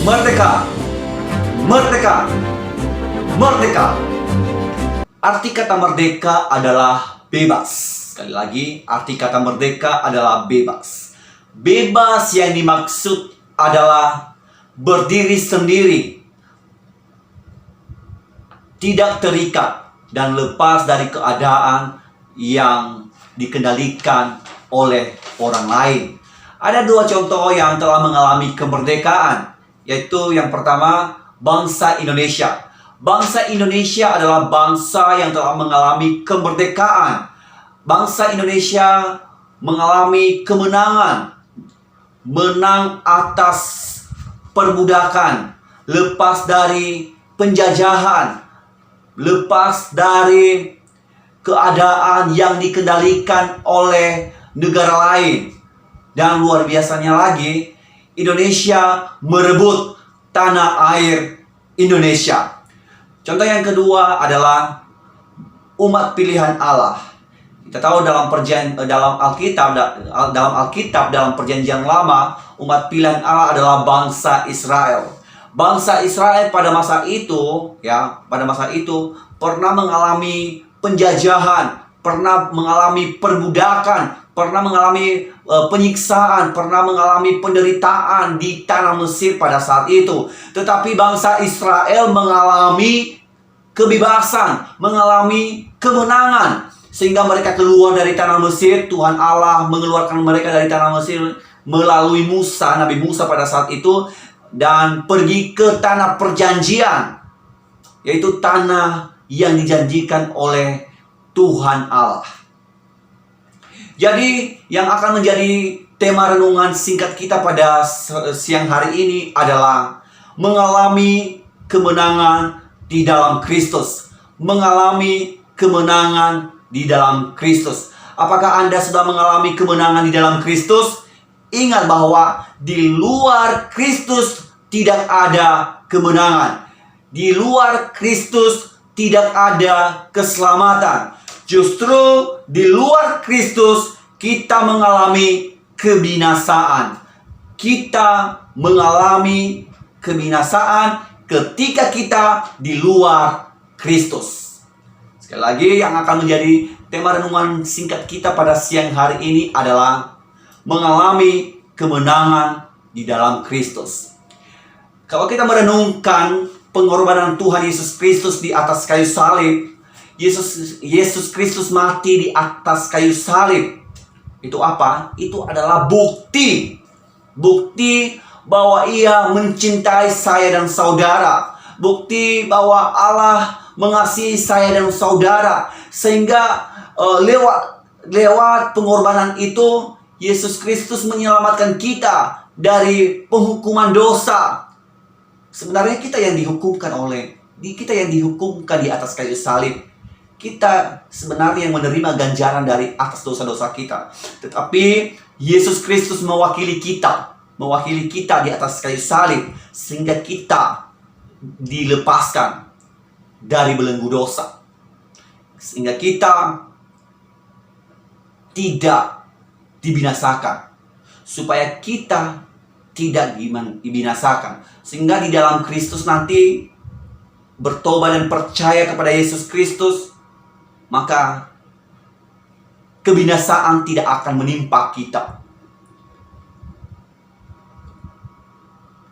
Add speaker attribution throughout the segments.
Speaker 1: Merdeka! Merdeka! Merdeka! Arti kata merdeka adalah bebas. Sekali lagi, arti kata merdeka adalah bebas. Bebas yang dimaksud adalah berdiri sendiri, tidak terikat, dan lepas dari keadaan yang dikendalikan oleh orang lain. Ada dua contoh yang telah mengalami kemerdekaan, yaitu yang pertama, bangsa Indonesia. Bangsa Indonesia adalah bangsa yang telah mengalami kemerdekaan. Bangsa Indonesia mengalami kemenangan, menang atas perbudakan, lepas dari penjajahan, lepas dari keadaan yang dikendalikan oleh negara lain. Dan luar biasanya lagi, Indonesia merebut tanah air Indonesia. Contoh yang kedua adalah umat pilihan Allah. Kita tahu dalam Alkitab dalam Perjanjian Lama, umat pilihan Allah adalah bangsa Israel. Bangsa Israel pada masa itu pernah mengalami penjajahan, pernah mengalami perbudakan, pernah mengalami penyiksaan, pernah mengalami penderitaan di tanah Mesir pada saat itu. Tetapi bangsa Israel mengalami kebebasan, mengalami kemenangan, sehingga mereka keluar dari tanah Mesir. Tuhan Allah mengeluarkan mereka dari tanah Mesir melalui Musa, Nabi Musa pada saat itu, dan pergi ke tanah perjanjian, yaitu tanah yang dijanjikan oleh Tuhan Allah. Jadi yang akan menjadi tema renungan singkat kita pada siang hari ini adalah mengalami kemenangan di dalam Kristus. Mengalami kemenangan di dalam Kristus. Apakah Anda sudah mengalami kemenangan di dalam Kristus? Ingat bahwa di luar Kristus tidak ada kemenangan. Di luar Kristus tidak ada keselamatan. Justru di luar Kristus kita mengalami kebinasaan. Kita mengalami kebinasaan ketika kita di luar Kristus. Sekali lagi, yang akan menjadi tema renungan singkat kita pada siang hari ini adalah mengalami kemenangan di dalam Kristus. Kalau kita merenungkan pengorbanan Tuhan Yesus Kristus di atas kayu salib, Yesus Kristus mati di atas kayu salib. Itu apa? Itu adalah bukti bahwa Ia mencintai saya dan saudara. Bukti bahwa Allah mengasihi saya dan saudara, sehingga lewat pengorbanan itu Yesus Kristus menyelamatkan kita dari penghukuman dosa. Sebenarnya kita yang dihukumkan di atas kayu salib. Kita sebenarnya yang menerima ganjaran dari atas dosa-dosa kita. Tetapi Yesus Kristus mewakili kita di atas kayu salib, sehingga kita dilepaskan dari belenggu dosa, sehingga kita tidak dibinasakan, supaya kita tidak dibinasakan, sehingga di dalam Kristus nanti bertobat dan percaya kepada Yesus Kristus, maka kebinasaan tidak akan menimpa kita.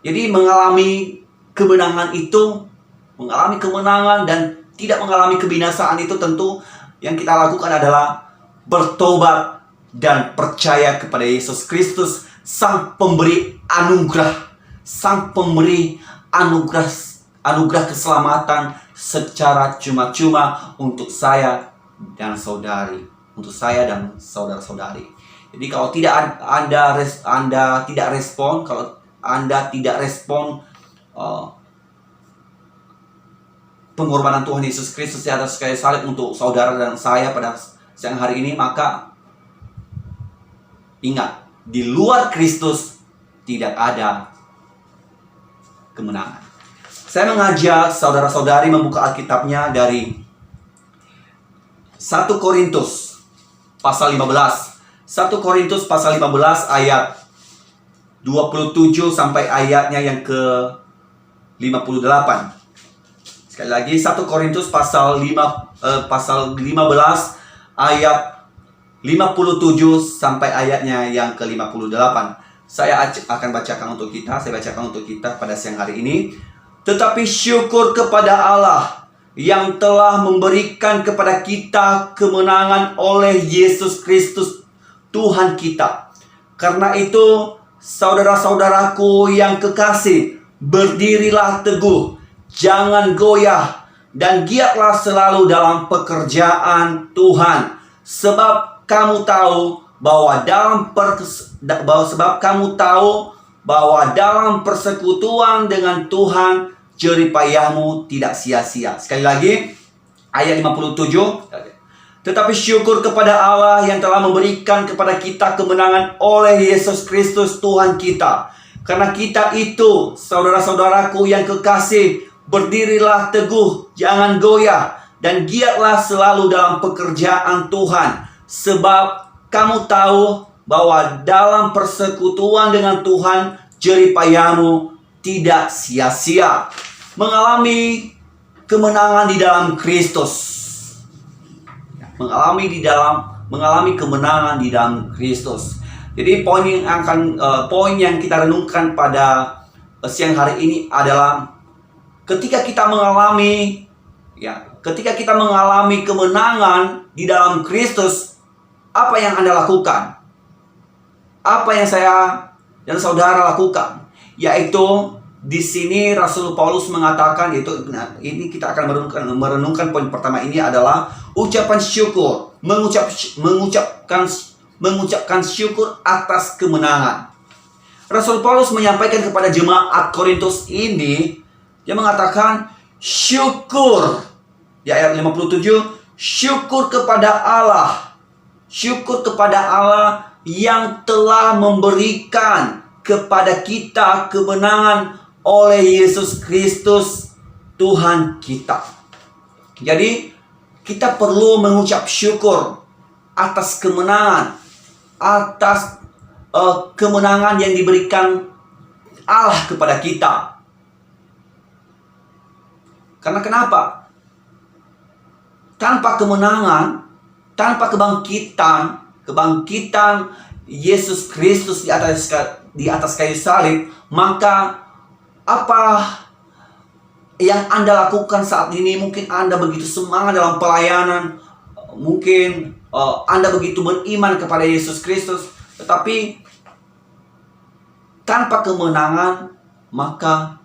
Speaker 1: Jadi mengalami kemenangan dan tidak mengalami kebinasaan itu, tentu yang kita lakukan adalah bertobat dan percaya kepada Yesus Kristus, Sang Pemberi anugerah, Sang Pemberi anugerah keselamatan secara cuma-cuma untuk saya dan saudari, untuk saya dan saudara-saudari. Jadi kalau Anda tidak respon pengorbanan Tuhan Yesus Kristus di atas kayu salib untuk saudara dan saya pada siang hari ini, maka ingat, di luar Kristus tidak ada kemenangan. Saya mengajak saudara-saudari membuka Alkitabnya dari 1 Korintus pasal 15. 1 Korintus pasal 15 ayat 27 sampai ayatnya yang ke-58. Sekali lagi 1 Korintus pasal 15 ayat 57 sampai ayatnya yang ke-58. Saya akan bacakan untuk kita, pada siang hari ini. Tetapi syukur kepada Allah yang telah memberikan kepada kita kemenangan oleh Yesus Kristus Tuhan kita. Karena itu, saudara-saudaraku yang kekasih, berdirilah teguh, jangan goyah, dan giatlah selalu dalam pekerjaan Tuhan. Sebab kamu tahu bahwa dalam persekutuan dengan Tuhan, jerih payahmu tidak sia-sia. Sekali lagi, ayat 57. Tetapi syukur kepada Allah yang telah memberikan kepada kita kemenangan oleh Yesus Kristus Tuhan kita. Karena kita itu, saudara-saudaraku yang kekasih, berdirilah teguh, jangan goyah, dan giatlah selalu dalam pekerjaan Tuhan. Sebab kamu tahu bahwa dalam persekutuan dengan Tuhan, jerih payahmu tidak sia-sia. Mengalami kemenangan di dalam Kristus. Mengalami kemenangan di dalam Kristus. Jadi poin yang kita renungkan pada siang hari ini adalah ketika kita mengalami kemenangan di dalam Kristus, apa yang Anda lakukan? Apa yang saya dan saudara lakukan? Yaitu di sini Rasul Paulus mengatakan, ini kita akan merenungkan poin pertama ini adalah ucapan syukur, mengucapkan syukur atas kemenangan. Rasul Paulus menyampaikan kepada jemaat Korintus ini, dia mengatakan syukur. Di ayat 57, syukur kepada Allah yang telah memberikan kepada kita kemenangan oleh Yesus Kristus Tuhan kita. Jadi kita perlu mengucap syukur atas kemenangan, kemenangan yang diberikan Allah kepada kita. Karena kenapa? Tanpa kemenangan, tanpa kebangkitan Yesus Kristus di atas kayu salib, maka apa yang Anda lakukan saat ini? Mungkin Anda begitu semangat dalam pelayanan, mungkin Anda begitu beriman kepada Yesus Kristus, tetapi tanpa kemenangan, maka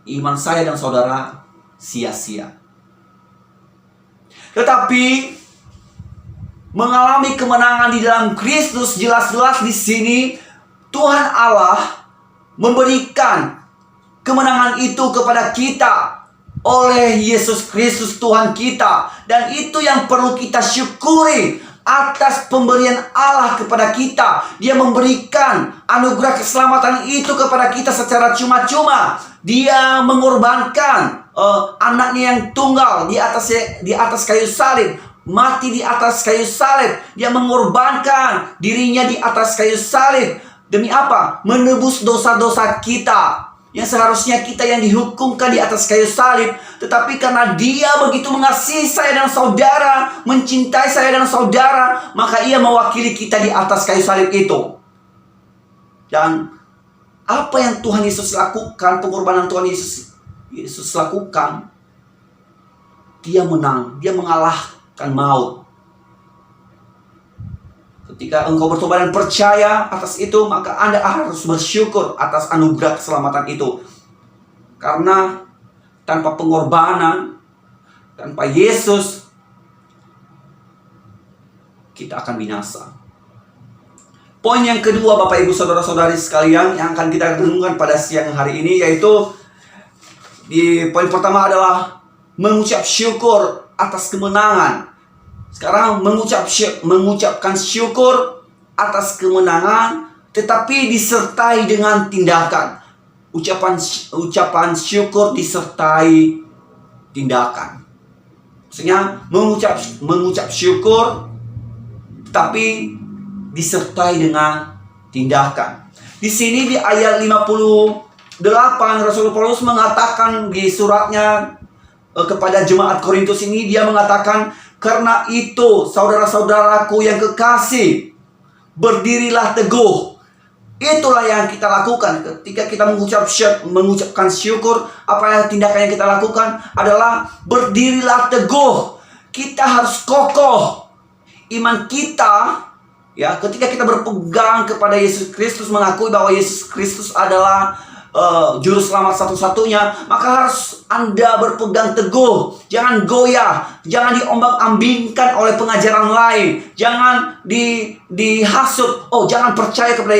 Speaker 1: iman saya dan saudara sia-sia. Tetapi mengalami kemenangan di dalam Kristus, jelas-jelas di sini Tuhan Allah memberikan kemenangan itu kepada kita oleh Yesus Kristus Tuhan kita. Dan itu yang perlu kita syukuri atas pemberian Allah kepada kita. Dia memberikan anugerah keselamatan itu kepada kita secara cuma-cuma. Dia mengorbankan anaknya yang tunggal di atas kayu salib, mati di atas kayu salib. Dia mengorbankan dirinya di atas kayu salib. Demi apa? Menebus dosa-dosa kita yang seharusnya kita yang dihukumkan di atas kayu salib. Tetapi karena Dia begitu mengasihi saya dan saudara, mencintai saya dan saudara, maka Ia mewakili kita di atas kayu salib itu. Dan apa yang Tuhan Yesus lakukan, pengorbanan Tuhan Yesus lakukan, Dia menang, Dia mengalahkan maut. Ketika engkau bertobat dan percaya atas itu, maka Anda harus bersyukur atas anugerah keselamatan itu. Karena tanpa pengorbanan, tanpa Yesus, kita akan binasa. Poin yang kedua, Bapak Ibu Saudara-saudari sekalian, yang akan kita renungkan pada siang hari ini, yaitu Di poin pertama adalah mengucap syukur atas kemenangan. Sekarang mengucapkan syukur atas kemenangan, tetapi disertai dengan tindakan. Ucapan syukur disertai tindakan. Maksudnya mengucap syukur, tapi disertai dengan tindakan. Di sini di ayat 58 Rasul Paulus mengatakan di suratnya kepada jemaat Korintus ini, dia mengatakan, karena itu saudara-saudaraku yang kekasih, berdirilah teguh. Itulah yang kita lakukan ketika kita mengucapkan syukur. Apa yang tindakan yang kita lakukan adalah berdirilah teguh. Kita harus kokoh iman kita, ya, ketika kita berpegang kepada Yesus Kristus, mengakui bahwa Yesus Kristus adalah juru selamat satu-satunya, maka harus Anda berpegang teguh. Jangan goyah, jangan diombang-ambingkan oleh pengajaran lain, jangan dihasut. Oh, jangan percaya kepada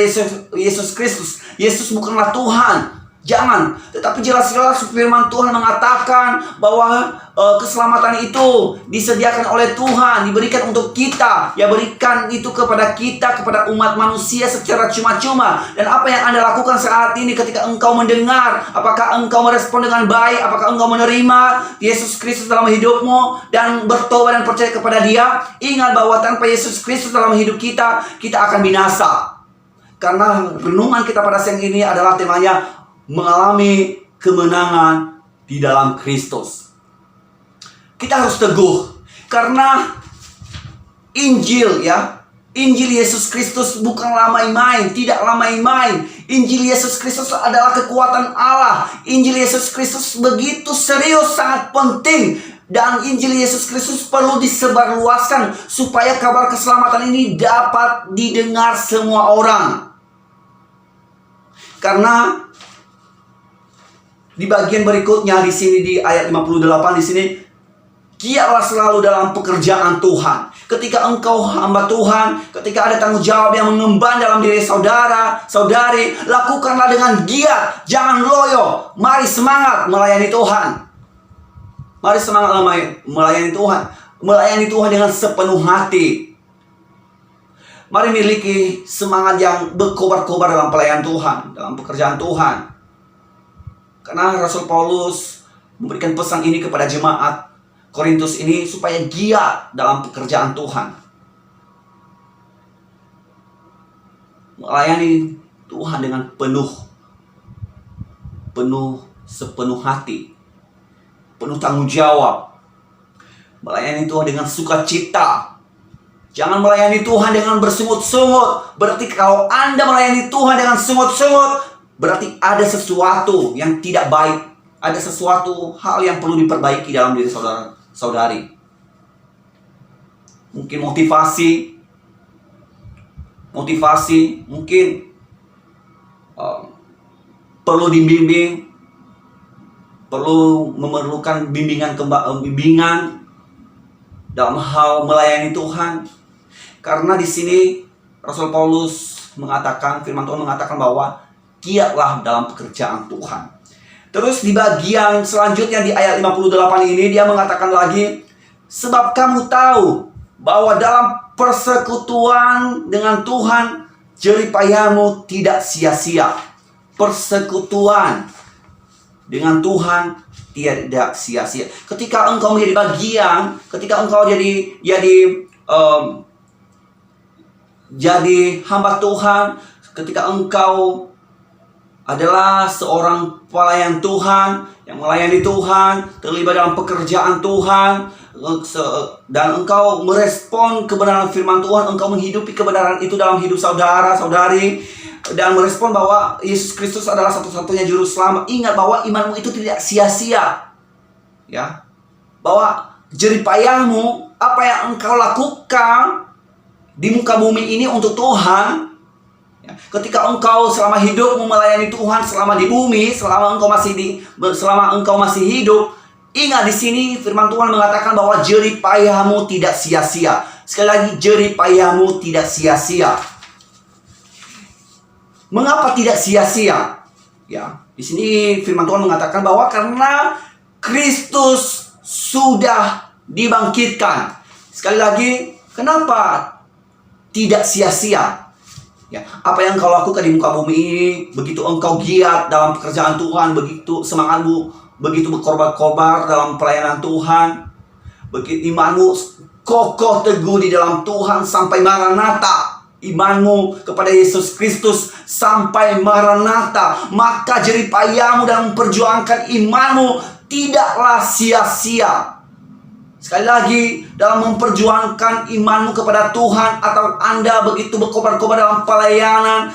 Speaker 1: Yesus Kristus. Yesus bukanlah Tuhan. Jangan, tetapi jelas-jelas firman Tuhan mengatakan bahwa keselamatan itu disediakan oleh Tuhan, diberikan untuk kita. Ya, berikan itu kepada kita, kepada umat manusia secara cuma-cuma. Dan apa yang Anda lakukan saat ini ketika engkau mendengar, apakah engkau merespon dengan baik, apakah engkau menerima Yesus Kristus dalam hidupmu dan bertobat dan percaya kepada Dia? Ingat bahwa tanpa Yesus Kristus dalam hidup kita, kita akan binasa. Karena renungan kita pada siang ini adalah temanya mengalami kemenangan di dalam Kristus. Kita harus teguh karena Injil, ya, Injil Yesus Kristus bukanlah main-main, tidaklah main-main. Injil Yesus Kristus adalah kekuatan Allah. Injil Yesus Kristus begitu serius, sangat penting. Dan Injil Yesus Kristus perlu disebarluaskan supaya kabar keselamatan ini dapat didengar semua orang. Karena di bagian berikutnya di sini di ayat 58 di sini, giatlah selalu dalam pekerjaan Tuhan. Ketika engkau hamba Tuhan, ketika ada tanggung jawab yang mengemban dalam diri saudara, saudari, lakukanlah dengan giat, jangan loyo. Mari semangat melayani Tuhan. Mari semangat melayani Tuhan. Melayani Tuhan dengan sepenuh hati. Mari miliki semangat yang berkobar-kobar dalam pelayanan Tuhan, dalam pekerjaan Tuhan. Karena Rasul Paulus memberikan pesan ini kepada jemaat Korintus ini supaya giat dalam pekerjaan Tuhan. Melayani Tuhan dengan sepenuh hati, penuh tanggung jawab. Melayani Tuhan dengan sukacita. Jangan melayani Tuhan dengan bersungut-sungut. Berarti kalau Anda melayani Tuhan dengan sungut-sungut, berarti ada sesuatu yang tidak baik. Ada sesuatu hal yang perlu diperbaiki dalam diri saudara-saudari. Mungkin motivasi mungkin perlu dibimbing, perlu memerlukan bimbingan dalam hal melayani Tuhan. Karena di sini Rasul Paulus mengatakan, firman Tuhan mengatakan bahwa giatlah dalam pekerjaan Tuhan. Terus di bagian selanjutnya di ayat 58 ini dia mengatakan lagi, sebab kamu tahu bahwa dalam persekutuan dengan Tuhan jerih payahmu tidak sia-sia. Persekutuan dengan Tuhan tidak sia-sia. Ketika engkau menjadi bagian, ketika engkau jadi hamba Tuhan, ketika engkau adalah seorang pelayan Tuhan yang melayani Tuhan, terlibat dalam pekerjaan Tuhan, dan engkau merespon kebenaran firman Tuhan, engkau menghidupi kebenaran itu dalam hidup saudara-saudari, dan merespon bahwa Yesus Kristus adalah satu-satunya juru selamat. Ingat bahwa imanmu itu tidak sia-sia, ya, bahwa jerih payahmu, apa yang engkau lakukan di muka bumi ini untuk Tuhan. Ketika engkau selama hidupmu melayani Tuhan, selama di bumi, selama engkau masih hidup, ingat di sini firman Tuhan mengatakan bahwa jerih payahmu tidak sia-sia. Sekali lagi, jerih payahmu tidak sia-sia. Mengapa tidak sia-sia? Ya, Di sini firman Tuhan mengatakan bahwa karena Kristus sudah dibangkitkan. Sekali lagi, kenapa tidak sia-sia? Ya, apa yang kau lakukan di muka bumi ini, begitu engkau giat dalam pekerjaan Tuhan, begitu semangatmu, begitu berkorban-korban dalam pelayanan Tuhan, begitu imanmu kokoh teguh di dalam Tuhan sampai Maranatha, imanmu kepada Yesus Kristus sampai Maranatha, maka jeripayahmu dalam memperjuangkan imanmu tidaklah sia-sia. Sekali lagi, dalam memperjuangkan imanmu kepada Tuhan, atau Anda begitu berkorban-korban dalam pelayanan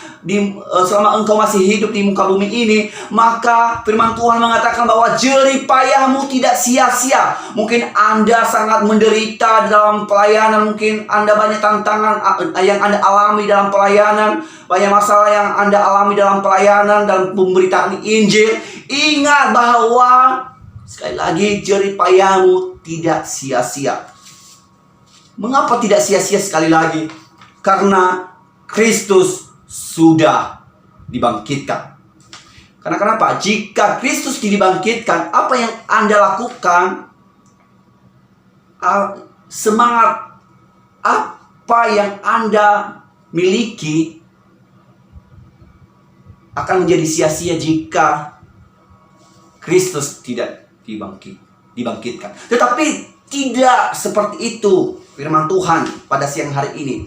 Speaker 1: selama engkau masih hidup di muka bumi ini, maka firman Tuhan mengatakan bahwa jeripayahmu tidak sia-sia. Mungkin Anda sangat menderita dalam pelayanan, mungkin Anda banyak tantangan yang Anda alami dalam pelayanan, banyak masalah yang Anda alami dalam pelayanan, dalam pemberitaan Injil. Ingat bahwa sekali lagi, jeripayahmu tidak sia-sia. Mengapa tidak sia-sia sekali lagi? Karena Kristus sudah dibangkitkan. Karena kenapa? Jika Kristus dibangkitkan, apa yang Anda lakukan, semangat apa yang Anda miliki akan menjadi sia-sia jika Kristus tidak dibangkitkan. Tetapi tidak seperti itu firman Tuhan pada siang hari ini.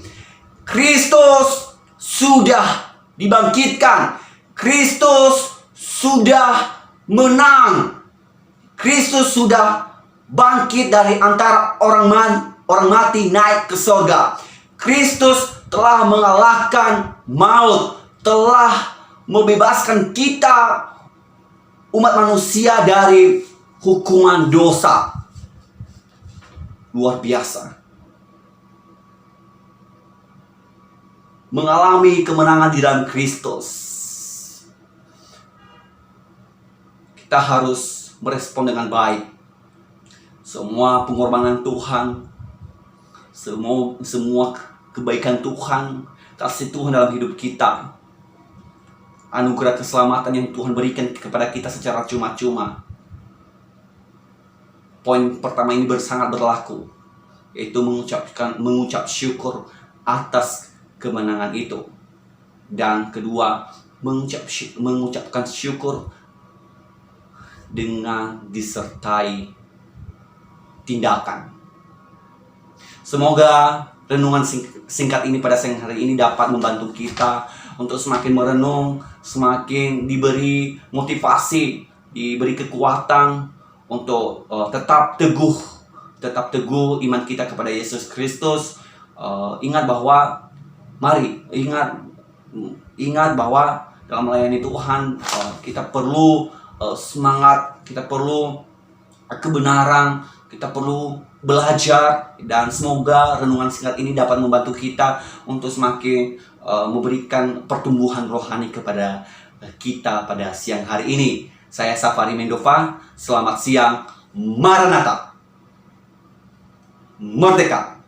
Speaker 1: Kristus sudah dibangkitkan. Kristus sudah menang. Kristus sudah bangkit dari antara orang mati naik ke surga. Kristus telah mengalahkan maut, telah membebaskan kita umat manusia dari hukuman dosa. Luar biasa. Mengalami kemenangan di dalam Kristus. Kita harus merespon dengan baik semua pengorbanan Tuhan, semua kebaikan Tuhan, kasih Tuhan dalam hidup kita, anugerah keselamatan yang Tuhan berikan kepada kita secara cuma-cuma. Poin pertama ini sangat berlaku, yaitu mengucap syukur atas kemenangan itu. Dan kedua, mengucapkan syukur dengan disertai tindakan. Semoga renungan singkat ini pada siang hari ini dapat membantu kita untuk semakin merenung, semakin diberi motivasi, diberi kekuatan untuk tetap teguh iman kita kepada Yesus Kristus. Ingat bahwa ingat bahwa dalam melayani Tuhan kita perlu semangat, kita perlu kebenaran, kita perlu belajar, dan semoga renungan singkat ini dapat membantu kita untuk semakin memberikan pertumbuhan rohani kepada kita pada siang hari ini. Saya Safari Mendova, selamat siang, Maranatha, Merdeka!